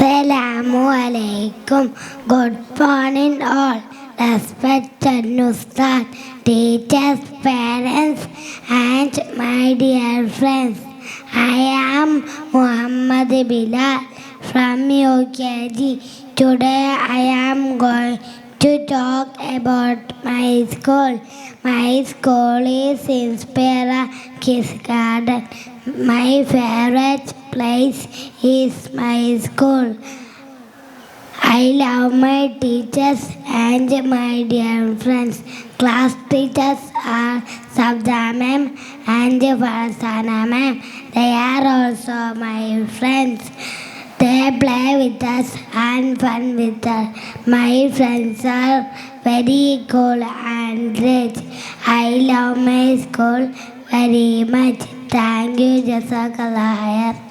Assalamu alaikum. Good morning, all. Respected Ustad, teachers, parents, and my dear friends. I am Muhammad Bilal from UKG. Today I am going to talk about my school. My school is Inspira Kids Garden. My favorite place is my school. I love my teachers and my dear friends. Class teachers are Sabda ma'am and Farsana ma'am. They are also my friends. They play with us and fun with us. My friends are very cool and rich. I love my school very much. Thank you, Jazakallah.